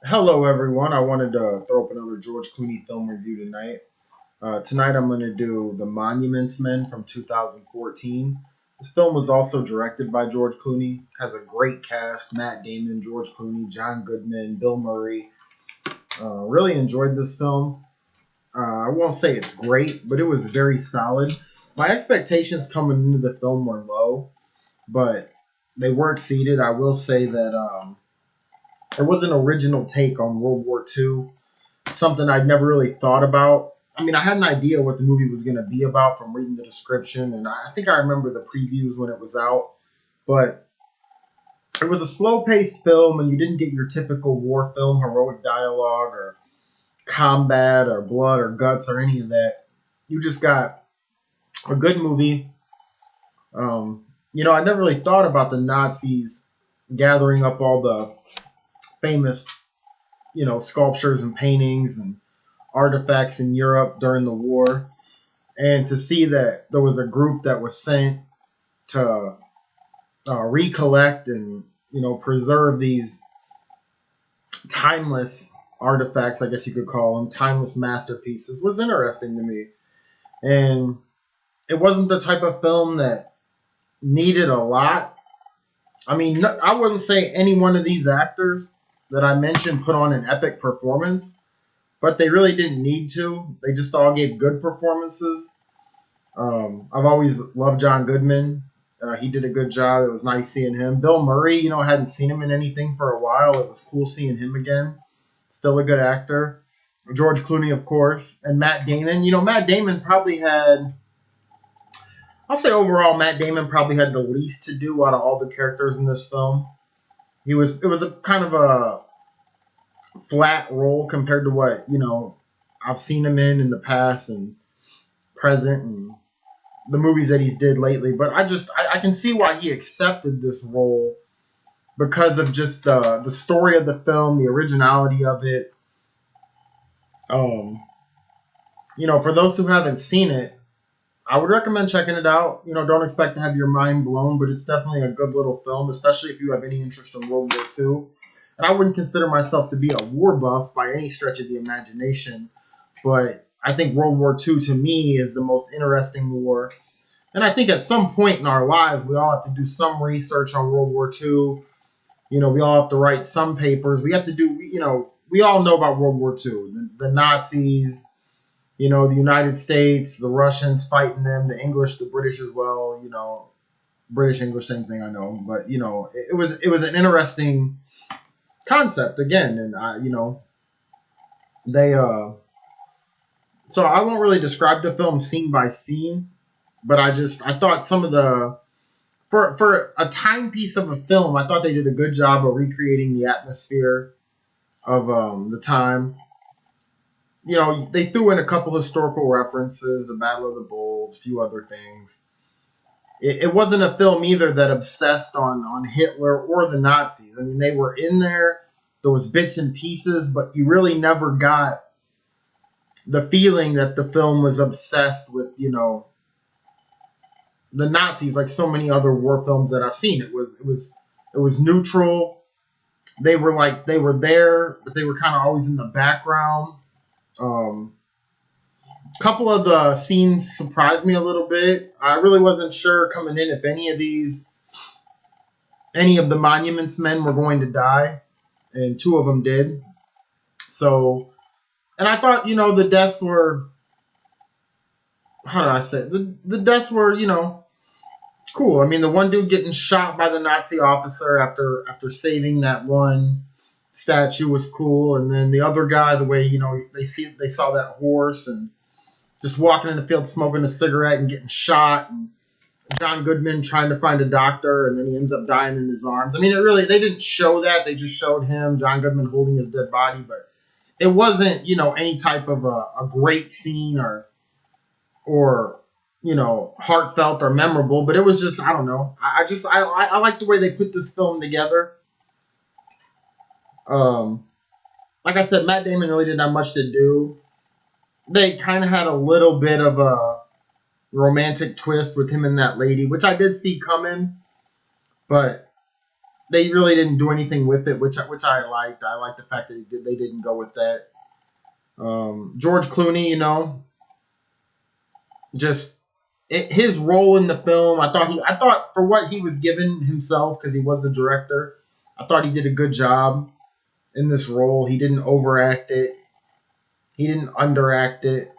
Hello, everyone. I wanted to throw up another George Clooney film review tonight. Tonight, I'm going to do The Monuments Men from 2014. This film was also directed by George Clooney. Has a great cast: Matt Damon, George Clooney, John Goodman, Bill Murray. Really enjoyed this film. I won't say it's great, but it was very solid. My expectations coming into the film were low, but they were exceeded. I will say that it was an original take on World War II, something I'd never really thought about. I mean, I had an idea what the movie was going to be about from reading the description, and I think I remember the previews when it was out. But it was a slow-paced film, and you didn't get your typical war film heroic dialogue or combat or blood or guts or any of that. You just got a good movie. I never really thought about the Nazis gathering up all the famous, sculptures and paintings and artifacts in Europe during the war, and to see that there was a group that was sent to recollect and preserve these timeless artifacts, I guess you could call them timeless masterpieces, was interesting to me. And it wasn't the type of film that needed a lot. I mean, I wouldn't say any one of these actors that I mentioned put on an epic performance, but they really didn't need to. They just all gave good performances. I've always loved John Goodman. He did a good job. It was nice seeing him. Bill Murray, I hadn't seen him in anything for a while. It was cool seeing him again. Still a good actor. George Clooney, of course, and Matt Damon. Matt Damon probably had. I'll say overall, Matt Damon probably had the least to do out of all the characters in this film. It was a kind of a flat role compared to what I've seen him in the past and present and the movies that he's did lately. But I can see why he accepted this role because of just the story of the film, the originality of it. Um, for those who haven't seen it, I would recommend checking it out. Don't expect to have your mind blown, but it's definitely a good little film, especially if you have any interest in World War II. And I wouldn't consider myself to be a war buff by any stretch of the imagination, but I think World War II to me is the most interesting war. And I think at some point in our lives, we all have to do some research on World War II. We all have to write some papers. We have to do, we all know about World War II, the Nazis, the United States, the Russians fighting them, the English, the British as well. British English, same thing I know, but it was an interesting concept again, and they so I won't really describe the film scene by scene, but I thought some of the for a timepiece of a film, I thought they did a good job of recreating the atmosphere of the time. They threw in a couple historical references, the Battle of the Bulge, a few other things. It wasn't a film either that obsessed on Hitler or the Nazis. I mean, they were in there. There was bits and pieces, but you really never got the feeling that the film was obsessed with, the Nazis like so many other war films that I've seen. It was neutral. They were there, but they were kind of always in the background. Um, Couple of the scenes surprised me a little bit. I really wasn't sure coming in if any of the Monuments Men were going to die, and two of them did. So, and I thought, the deaths were, how do I say it? The deaths were, cool. I mean, the one dude getting shot by the Nazi officer after saving that one statue was cool, and then the other guy, the way they saw that horse and just walking in the field smoking a cigarette and getting shot, and John Goodman trying to find a doctor, and then he ends up dying in his arms. I mean, they didn't show that. They just showed him, John Goodman, holding his dead body, but it wasn't, any type of a great scene or heartfelt or memorable, but it was just, I don't know. I like the way they put this film together. Um, like I said, Matt Damon really didn't have much to do. They kind of had a little bit of a romantic twist with him and that lady, which I did see coming, but they really didn't do anything with it, which I liked. I liked the fact that they didn't go with that. George Clooney, just his role in the film. I thought for what he was given himself, because he was the director, I thought he did a good job in this role. He didn't overact it. He didn't underact it.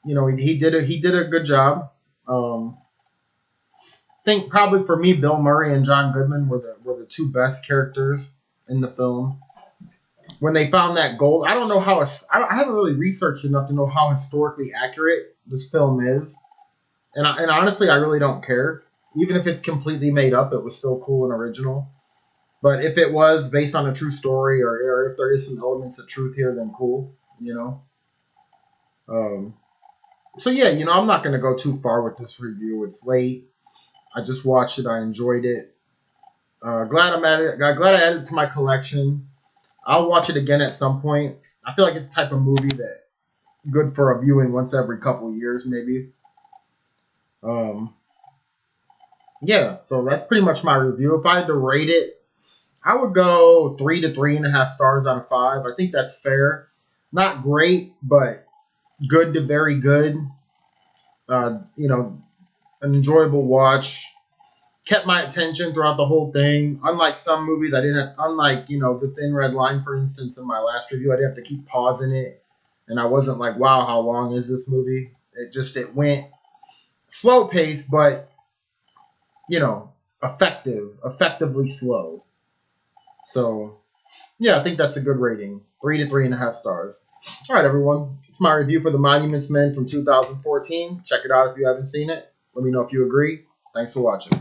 He did a good job. I think probably for me, Bill Murray and John Goodman were the two best characters in the film. When they found that gold, I don't know how I haven't really researched enough to know how historically accurate this film is, and honestly, I really don't care. Even if it's completely made up, it was still cool and original. But if it was based on a true story, or if there is some elements of truth here, then cool. So yeah, I'm not gonna go too far with this review. It's late. I just watched it. I enjoyed it. Glad I'm at it. Glad I added it to my collection. I'll watch it again at some point. I feel like it's the type of movie that good for a viewing once every couple of years, maybe. Yeah, so that's pretty much my review. If I had to rate it, I would go 3 to 3.5 stars out of 5. I think that's fair. Not great, but good to very good. An enjoyable watch. Kept my attention throughout the whole thing. Unlike some movies, I didn't have, unlike, The Thin Red Line, for instance, in my last review, I didn't have to keep pausing it. And I wasn't like, wow, how long is this movie? It went slow paced, but, effectively slow. So, yeah, I think that's a good rating. 3 to 3.5 stars. All right, everyone. It's my review for The Monuments Men from 2014. Check it out if you haven't seen it. Let me know if you agree. Thanks for watching.